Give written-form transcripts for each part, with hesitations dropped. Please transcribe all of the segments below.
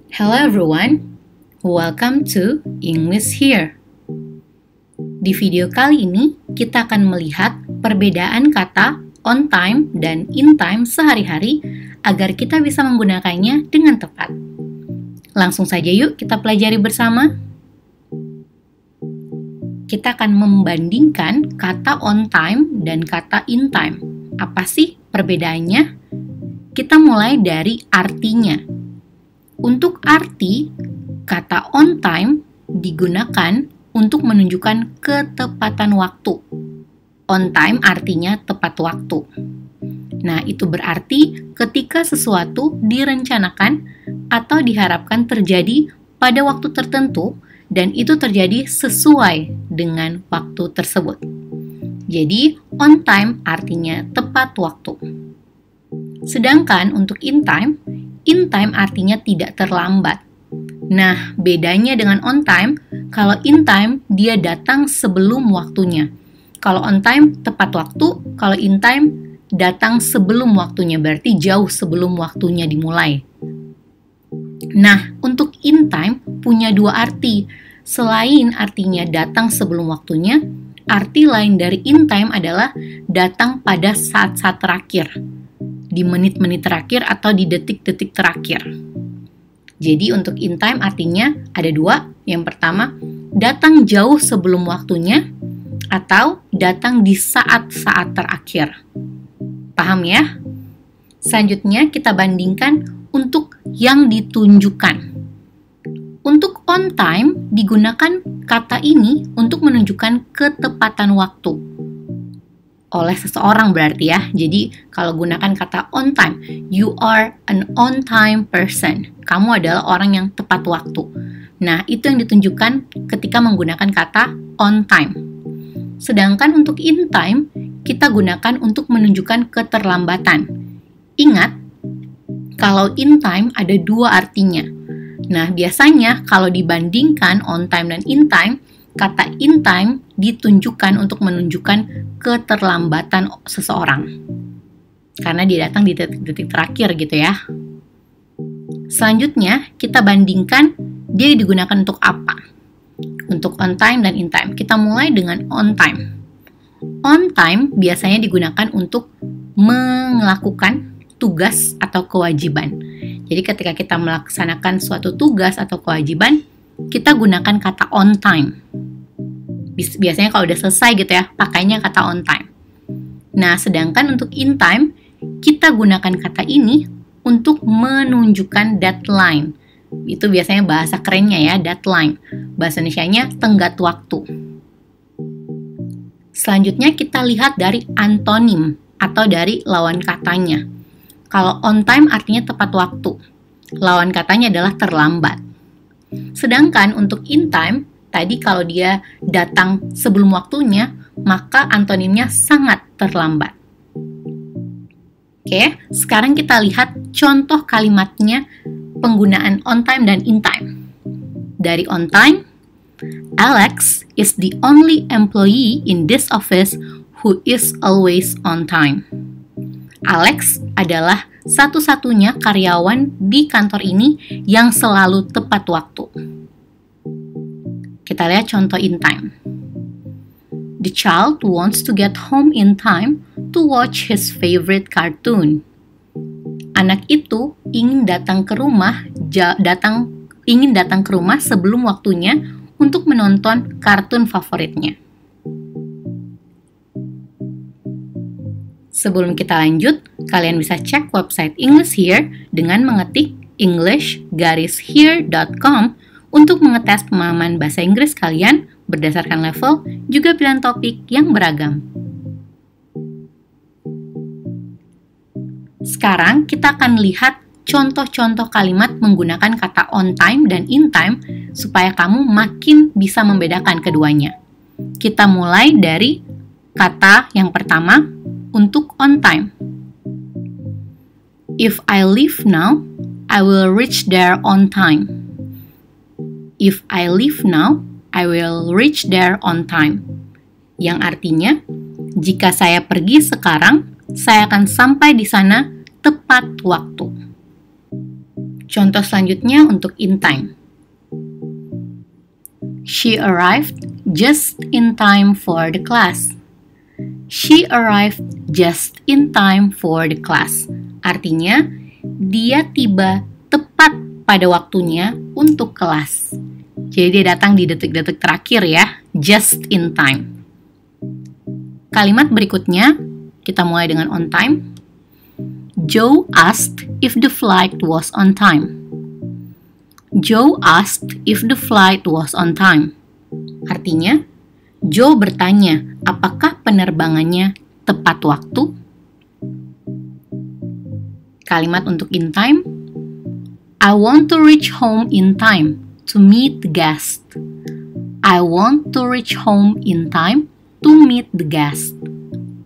Hello everyone, welcome to English Here. Di video kali ini, kita akan melihat perbedaan kata on time dan in time sehari-hari agar kita bisa menggunakannya dengan tepat. Langsung saja yuk kita pelajari bersama. Kita akan membandingkan kata on time dan kata in time. Apa sih perbedaannya? Kita mulai dari artinya. Untuk arti, kata on time digunakan untuk menunjukkan ketepatan waktu. On time artinya tepat waktu. Nah, itu berarti ketika sesuatu direncanakan atau diharapkan terjadi pada waktu tertentu dan itu terjadi sesuai dengan waktu tersebut. Jadi, on time artinya tepat waktu. Sedangkan untuk in time artinya tidak terlambat. Nah, bedanya dengan on time, kalau in time dia datang sebelum waktunya. Kalau on time tepat waktu, kalau in time datang sebelum waktunya, berarti jauh sebelum waktunya dimulai. Nah, untuk in time punya dua arti. Selain artinya datang sebelum waktunya, arti lain dari in time adalah datang pada saat-saat terakhir, di menit-menit terakhir atau di detik-detik terakhir. Jadi untuk in time artinya ada dua. Yang pertama, datang jauh sebelum waktunya atau datang di saat-saat terakhir. Paham ya? Selanjutnya kita bandingkan untuk yang ditunjukkan. Untuk on time digunakan kata ini untuk menunjukkan ketepatan waktu oleh seseorang berarti ya. Jadi kalau gunakan kata on time, you are an on time person. Kamu adalah orang yang tepat waktu. Nah, itu yang ditunjukkan ketika menggunakan kata on time. Sedangkan untuk in time, kita gunakan untuk menunjukkan keterlambatan. Ingat, kalau in time ada dua artinya. Nah, biasanya kalau dibandingkan on time dan in time, kata in time ditunjukkan untuk menunjukkan keterlambatan seseorang. Karena dia datang di detik-detik terakhir gitu ya. Selanjutnya, kita bandingkan dia digunakan untuk apa. Untuk on time dan in time. Kita mulai dengan on time. On time biasanya digunakan untuk melakukan tugas atau kewajiban. Jadi ketika kita melaksanakan suatu tugas atau kewajiban, kita gunakan kata on time. Biasanya kalau udah selesai gitu ya, pakainya kata on time. Nah, sedangkan untuk in time, kita gunakan kata ini untuk menunjukkan deadline. Itu biasanya bahasa kerennya ya, deadline. Bahasa Indonesianya tenggat waktu. Selanjutnya kita lihat dari antonim atau dari lawan katanya. Kalau on time artinya tepat waktu. Lawan katanya adalah terlambat. Sedangkan untuk in time, tadi kalau dia datang sebelum waktunya, maka antonimnya sangat terlambat. Oke, sekarang kita lihat contoh kalimatnya penggunaan on time dan in time. Dari on time, Alex is the only employee in this office who is always on time. Alex adalah satu-satunya karyawan di kantor ini yang selalu tepat waktu. Kita lihat contoh in time. The child wants to get home in time to watch his favorite cartoon. Anak itu ingin datang ke rumah sebelum waktunya untuk menonton kartun favoritnya. Sebelum kita lanjut, kalian bisa cek website English Here dengan mengetik english-here.com untuk mengetes pemahaman bahasa Inggris kalian berdasarkan level, juga pilihan topik yang beragam. Sekarang kita akan lihat contoh-contoh kalimat menggunakan kata on time dan in time supaya kamu makin bisa membedakan keduanya. Kita mulai dari kata yang pertama untuk on time. If I leave now, I will reach there on time. If I leave now, I will reach there on time. Yang artinya, jika saya pergi sekarang, saya akan sampai di sana tepat waktu. Contoh selanjutnya untuk in time. She arrived just in time for the class. She arrived just in time for the class. Artinya, dia tiba tepat pada waktunya untuk kelas. Jadi dia datang di detik-detik terakhir ya, just in time. Kalimat berikutnya, kita mulai dengan on time. Joe asked if the flight was on time. Joe asked if the flight was on time. Artinya, Joe bertanya apakah penerbangannya tepat waktu. Kalimat untuk in time. I want to reach home in time to meet the guest. I want to reach home in time to meet the guest.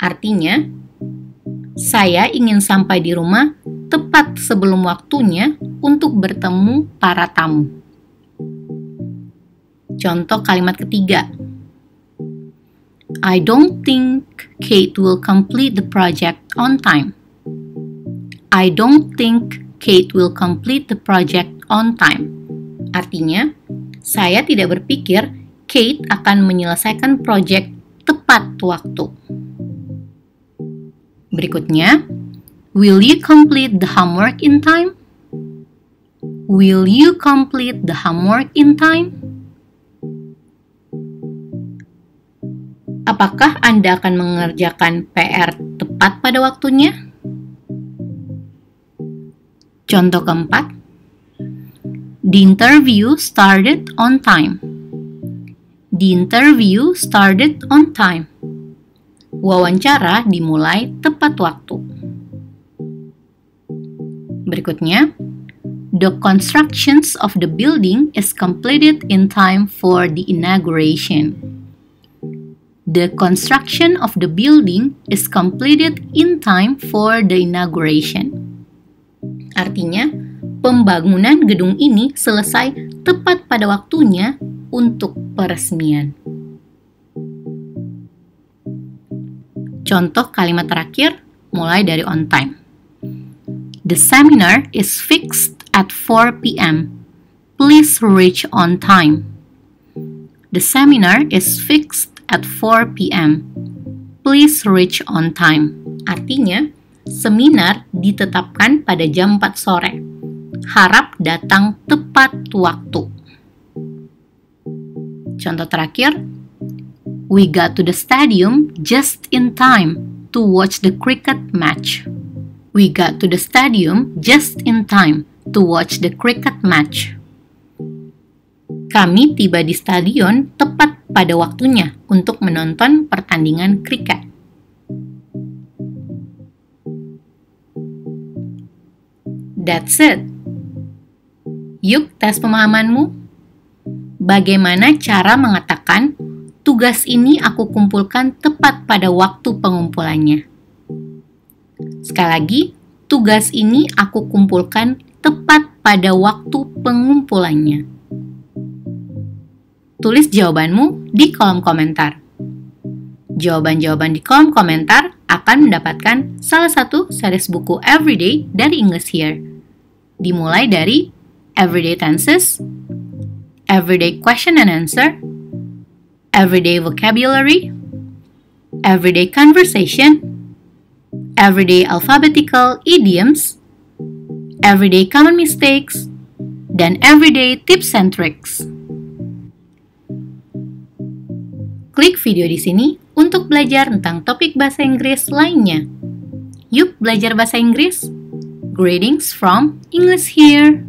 Artinya, saya ingin sampai di rumah tepat sebelum waktunya untuk bertemu para tamu. Contoh kalimat ketiga. I don't think Kate will complete the project on time. I don't think Kate will complete the project on time. Artinya, saya tidak berpikir Kate akan menyelesaikan proyek tepat waktu. Berikutnya, will you complete the homework in time? Will you complete the homework in time? Apakah Anda akan mengerjakan PR tepat pada waktunya? Contoh keempat, the interview started on time. The interview started on time. Wawancara dimulai tepat waktu. Berikutnya, the constructions of the building is completed in time for the inauguration. The construction of the building is completed in time for the inauguration. Artinya, pembangunan gedung ini selesai tepat pada waktunya untuk peresmian. Contoh kalimat terakhir mulai dari on time. The seminar is fixed at 4 p.m. Please reach on time. The seminar is fixed at 4 p.m. Please reach on time. Artinya, seminar ditetapkan pada jam 4 sore. Harap datang tepat waktu. Contoh terakhir, we got to the stadium just in time to watch the cricket match. We got to the stadium just in time to watch the cricket match. Kami tiba di stadion tepat pada waktunya untuk menonton pertandingan kriket. That's it. Yuk tes pemahamanmu. Bagaimana cara mengatakan tugas ini aku kumpulkan tepat pada waktu pengumpulannya? Sekali lagi, tugas ini aku kumpulkan tepat pada waktu pengumpulannya. Tulis jawabanmu di kolom komentar. Jawaban-jawaban di kolom komentar akan mendapatkan salah satu series buku Everyday dari English Here. Dimulai dari Everyday Tenses, Everyday Question and Answer, Everyday Vocabulary, Everyday Conversation, Everyday Alphabetical Idioms, Everyday Common Mistakes, dan Everyday Tips and Tricks. Klik video di sini untuk belajar tentang topik bahasa Inggris lainnya. Yuk belajar bahasa Inggris! Greetings from English Here!